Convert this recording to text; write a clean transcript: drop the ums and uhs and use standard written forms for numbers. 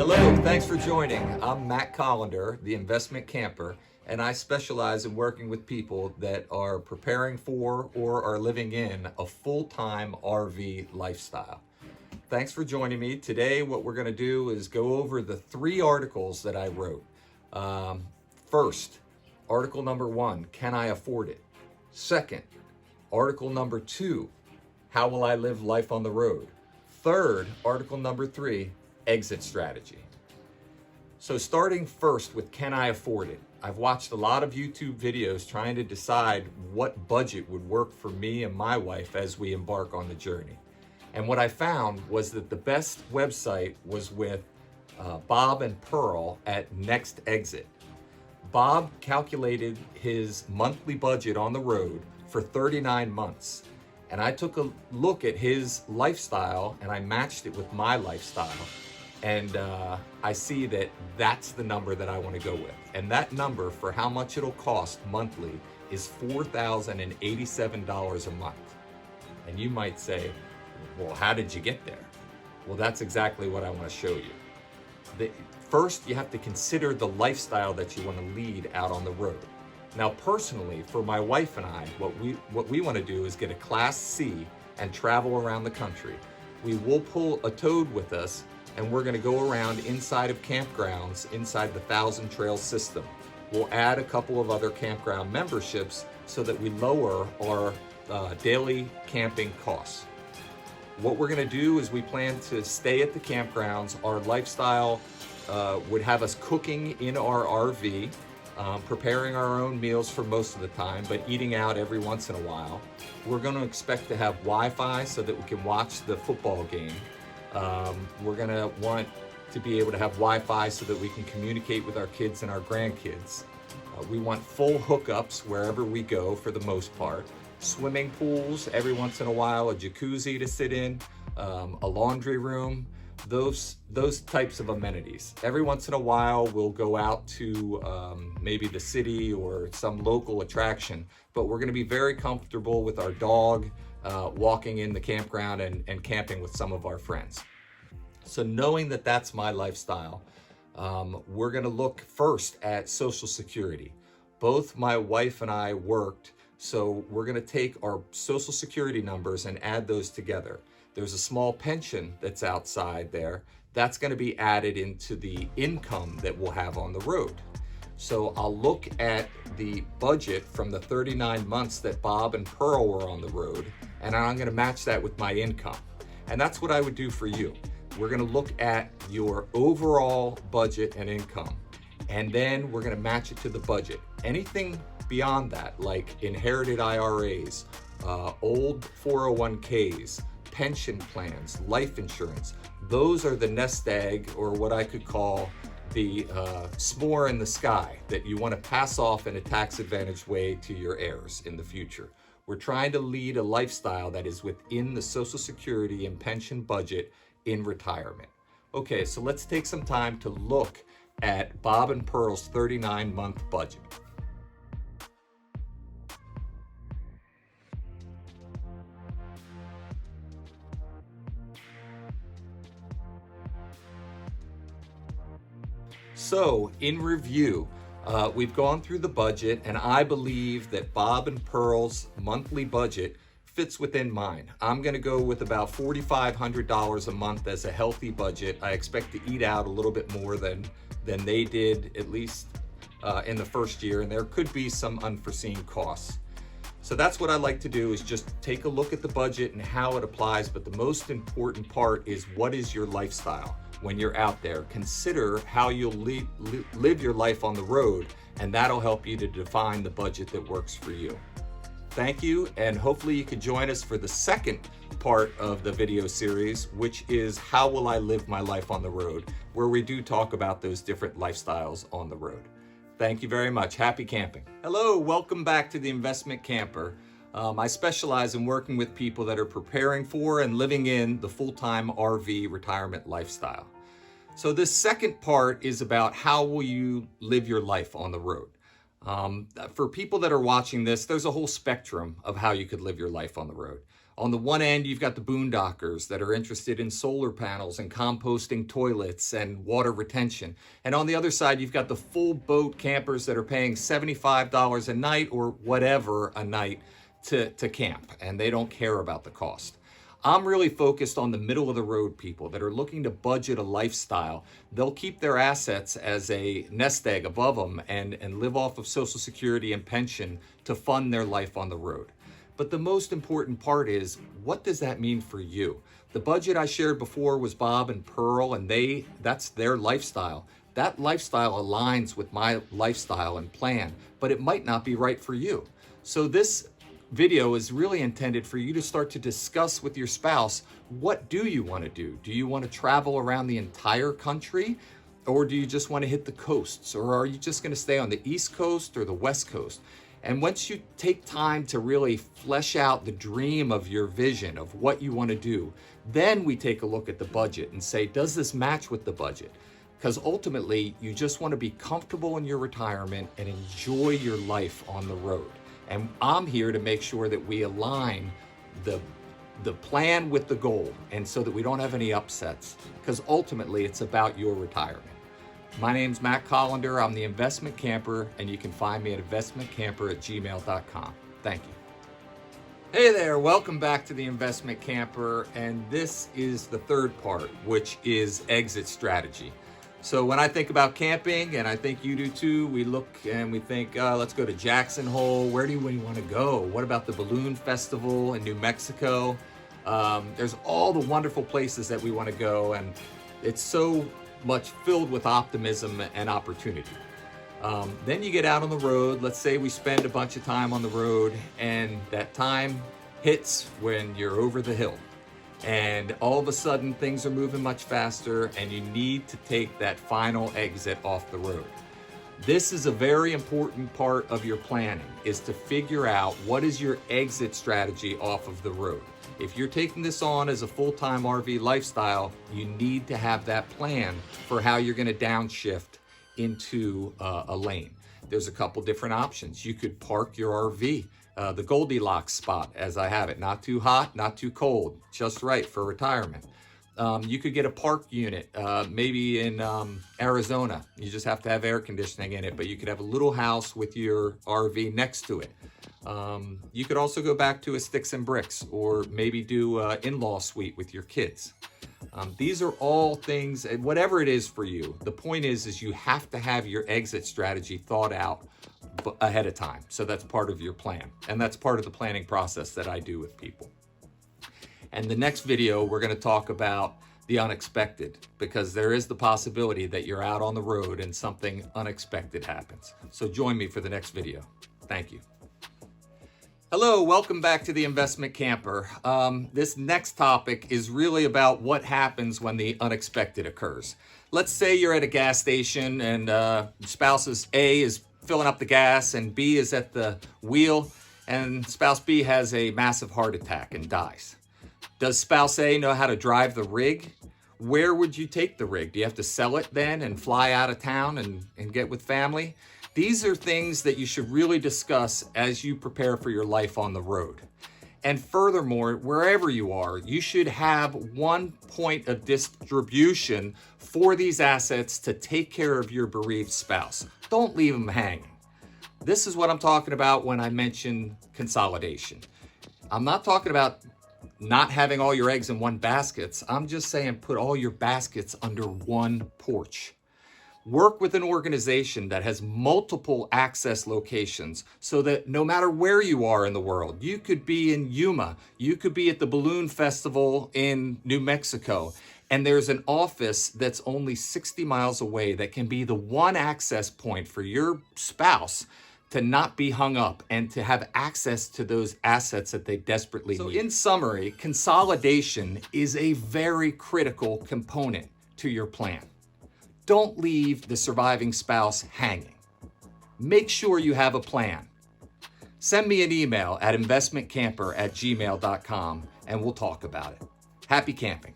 Hello, thanks for joining. I'm Matt Collender, the investment camper, and I specialize in working with people that are preparing for or are living in a full-time RV lifestyle. Thanks for joining me. Today, what we're going to do is go over the 3 articles that I wrote. First, article number 1, can I afford it? Second, article number 2, how will I live life on the road? Third, article number 3, exit strategy. So starting first with can I afford it? I've watched a lot of YouTube videos trying to decide what budget would work for me and my wife as we embark on the journey. And what I found was that the best website was with Bob and Pearl at Next Exit. Bob calculated his monthly budget on the road for 39 months. And I took a look at his lifestyle and I matched it with my lifestyle. And I see that that's the number that I want to go with. And that number for how much it'll cost monthly is $4,087 a month. And you might say, well, how did you get there? Well, that's exactly what I want to show you. First, you have to consider the lifestyle that you want to lead out on the road. Now, personally, for my wife and I, what we want to do is get a Class C and travel around the country. We will pull a toad with us, and we're going to go around inside of campgrounds inside the Thousand Trails system. We'll add a couple of other campground memberships so that we lower our daily camping costs. What we're going to do is we plan to stay at the campgrounds. Our lifestyle would have us cooking in our RV, preparing our own meals for most of the time, but eating out every once in a while. We're going to expect to have Wi-Fi so that we can watch the football game. We're going to want to be able to have Wi-Fi so that we can communicate with our kids and our grandkids. We want full hookups wherever we go for the most part. Swimming pools every once in a while, a jacuzzi to sit in, a laundry room, those types of amenities. Every once in a while, we'll go out to maybe the city or some local attraction, but we're going to be very comfortable with our dog, walking in the campground and camping with some of our friends. So knowing that that's my lifestyle, we're going to look first at Social Security. Both my wife and I worked, so we're going to take our Social Security numbers and add those together. There's a small pension that's outside there. That's going to be added into the income that we'll have on the road. So I'll look at the budget from the 39 months that Bob and Pearl were on the road, and I'm going to match that with my income. And that's what I would do for you. We're going to look at your overall budget and income, and then we're going to match it to the budget. Anything beyond that, like inherited IRAs, old 401ks, pension plans, life insurance, those are the nest egg, or what I could call the s'more in the sky that you want to pass off in a tax-advantaged way to your heirs in the future. We're trying to lead a lifestyle that is within the Social Security and pension budget in retirement. Okay, so let's take some time to look at Bob and Pearl's 39-month budget. So, in review, we've gone through the budget, and I believe that Bob and Pearl's monthly budget fits within mine. I'm going to go with about $4,500 a month as a healthy budget. I expect to eat out a little bit more than they did, at least in the first year, and there could be some unforeseen costs. So that's what I like to do, is just take a look at the budget and how it applies, but the most important part is, what is your lifestyle when you're out there? Consider how you'll live your life on the road, and that'll help you to define the budget that works for you. Thank you, and hopefully you can join us for the second part of the video series, which is how will I live my life on the road, where we do talk about those different lifestyles on the road. Thank you very much. Happy camping. Hello, welcome back to the Investment Camper. I specialize in working with people that are preparing for and living in the full-time RV retirement lifestyle. So this second part is about how will you live your life on the road. For people that are watching this, there's a whole spectrum of how you could live your life on the road. On the one end, you've got the boondockers that are interested in solar panels and composting toilets and water retention. And on the other side, you've got the full boat campers that are paying $75 a night or whatever a night to camp, and they don't care about the cost. I'm really focused on the middle of the road people that are looking to budget a lifestyle. They'll keep their assets as a nest egg above them and live off of Social Security and pension to fund their life on the road. But the most important part is, what does that mean for you? The budget I shared before was Bob and Pearl, and that's their lifestyle. That lifestyle aligns with my lifestyle and plan, but it might not be right for you. So this video is really intended for you to start to discuss with your spouse, what do you want to do? Do you want to travel around the entire country? Or do you just want to hit the coasts? Or are you just going to stay on the East Coast or the West Coast? And once you take time to really flesh out the dream of your vision of what you want to do, then we take a look at the budget and say, does this match with the budget? Because ultimately, you just want to be comfortable in your retirement and enjoy your life on the road. And I'm here to make sure that we align the plan with the goal, and so that we don't have any upsets, because ultimately it's about your retirement. My name's Matt Collender. I'm the Investment Camper, and you can find me at investmentcamper@gmail.com. Thank you. Hey there, welcome back to the Investment Camper, and this is the third part, which is exit strategy. So when I think about camping, and I think you do too, we look and we think, let's go to Jackson Hole. Where do we want to go? What about the Balloon Festival in New Mexico? There's all the wonderful places that we want to go, and it's so much filled with optimism and opportunity. Then you get out on the road. Let's say we spend a bunch of time on the road, and that time hits when you're over the hill. And all of a sudden things are moving much faster, and you need to take that final exit off the road. This is a very important part of your planning, is to figure out what is your exit strategy off of the road. If you're taking this on as a full-time RV lifestyle, you need to have that plan for how you're going to downshift into a lane. There's a couple different options. You could park your RV, the Goldilocks spot, as I have it. Not too hot, not too cold, just right for retirement. You could get a park unit, maybe in Arizona. You just have to have air conditioning in it, but you could have a little house with your RV next to it. You could also go back to a sticks and bricks, or maybe do an in-law suite with your kids. These are all things, whatever it is for you. The point is you have to have your exit strategy thought out ahead of time. So that's part of your plan, and that's part of the planning process that I do with people. And the next video, we're going to talk about the unexpected, because there is the possibility that you're out on the road and something unexpected happens. So join me for the next video. Thank you. Hello, welcome back to the Investment Camper. This next topic is really about what happens when the unexpected occurs. Let's say you're at a gas station, and spouse A is filling up the gas, and B is at the wheel, and spouse B has a massive heart attack and dies. Does spouse A know how to drive the rig? Where would you take the rig? Do you have to sell it then and fly out of town and get with family? These are things that you should really discuss as you prepare for your life on the road. And furthermore, wherever you are, you should have one point of distribution for these assets to take care of your bereaved spouse. Don't leave them hanging. This is what I'm talking about when I mention consolidation. I'm not talking about not having all your eggs in one basket. I'm just saying put all your baskets under one porch. Work with an organization that has multiple access locations, so that no matter where you are in the world, you could be in Yuma, you could be at the Balloon Festival in New Mexico, and there's an office that's only 60 miles away that can be the one access point for your spouse to not be hung up and to have access to those assets that they desperately need. So in summary, consolidation is a very critical component to your plan. Don't leave the surviving spouse hanging. Make sure you have a plan. Send me an email at investmentcamper@gmail.com, and we'll talk about it. Happy camping.